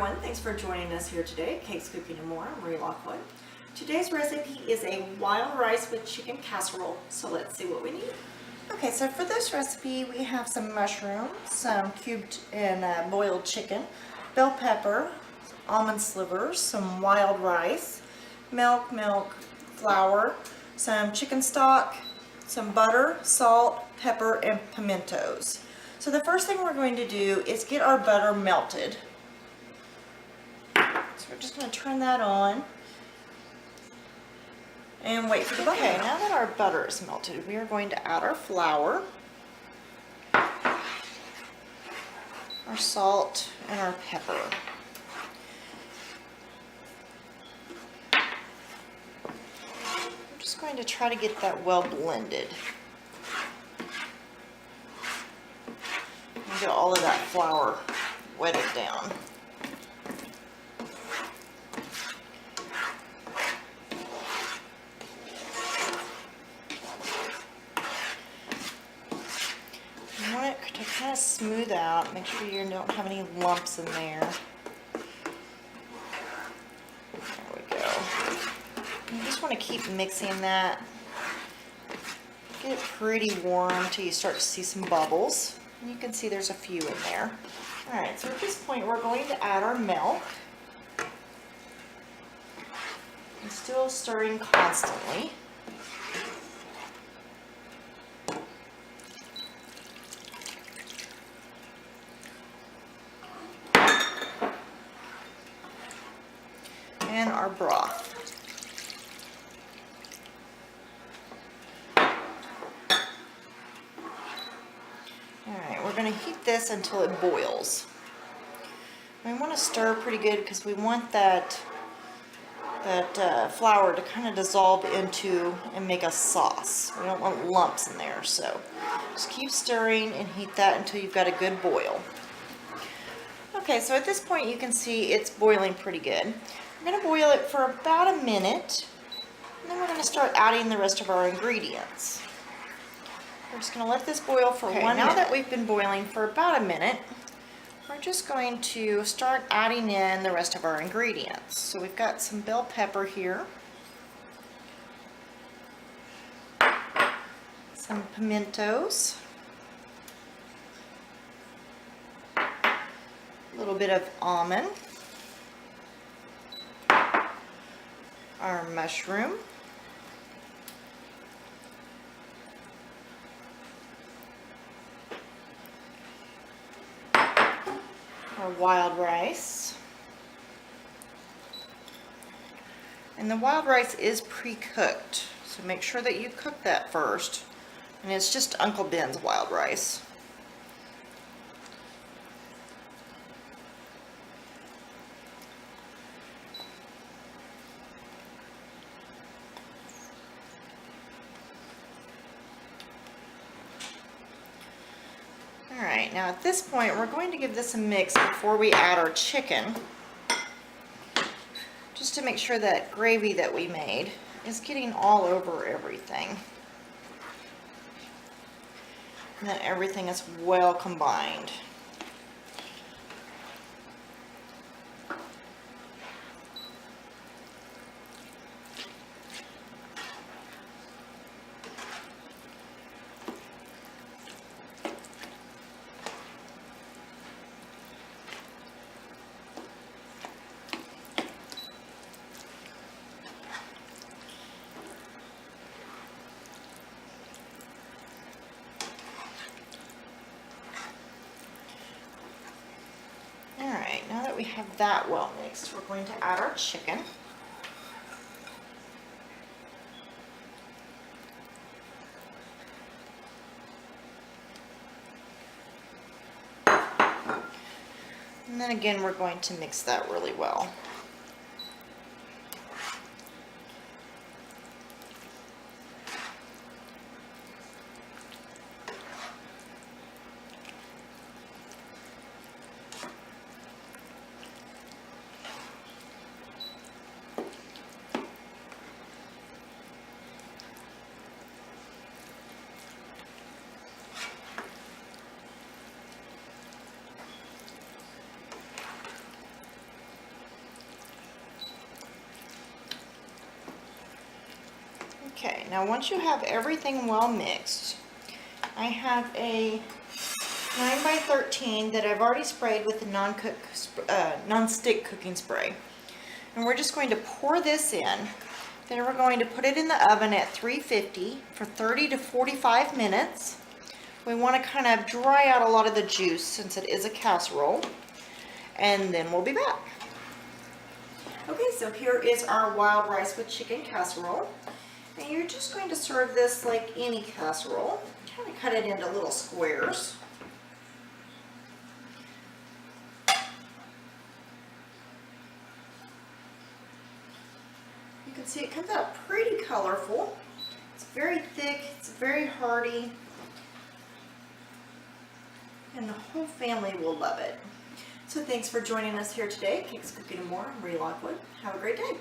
everyone, thanks for joining us here today. Cakes, Cooking, and More. I'm Marie Lockwood. Today's recipe is a wild rice with chicken casserole, so let's see what we need. Okay, so for this recipe we have some mushrooms, some cubed and boiled chicken, bell pepper, almond slivers, some wild rice, milk, flour, some chicken stock, some butter, salt, pepper, and pimentos. So the first thing we're going to do is get our butter melted. So we're just going to turn that on and wait for the butter. Okay, now that our butter is melted, we are going to add our flour, our salt, and our pepper. I'm just going to try to get that well blended. And get all of that flour wetted down. You want it to kind of smooth out. Make sure you don't have any lumps in there. There we go. You just want to keep mixing that. Get it pretty warm until you start to see some bubbles. And you can see there's a few in there. Alright, so at this point we're going to add our milk. And still stirring constantly. And our broth. Alright, we're going to heat this until it boils. We want to stir pretty good because we want that flour to kind of dissolve into and make a sauce. We don't want lumps in there, so just keep stirring and heat that until you've got a good boil. Okay, so at this point you can see it's boiling pretty good. We're going to boil it for about a minute, and then we're going to start adding the rest of our ingredients. We're just going to let this boil for 1 minute. Now that we've been boiling for about a minute, we're just going to start adding in the rest of our ingredients. So we've got some bell pepper here, some pimentos, a little bit of almond, our mushroom, our wild rice, and the wild rice is pre-cooked, so make sure that you cook that first, and it's just Uncle Ben's wild rice. Alright, now at this point we're going to give this a mix before we add our chicken, just to make sure that gravy that we made is getting all over everything, and that everything is well combined. Alright, now that we have that well mixed, we're going to add our chicken. And then again, we're going to mix that really well. Okay, now once you have everything well mixed, I have a 9x13 that I've already sprayed with the non-stick cooking spray. And we're just going to pour this in. Then we're going to put it in the oven at 350 for 30 to 45 minutes. We want to kind of dry out a lot of the juice since it is a casserole. And then we'll be back. Okay, so here is our wild rice with chicken casserole. And you're just going to serve this like any casserole. Kind of cut it into little squares. You can see it comes out pretty colorful. It's very thick, it's very hearty, and the whole family will love it. So thanks for joining us here today. Cakes, Cooking, and More. I'm Lockwood. Have a great day.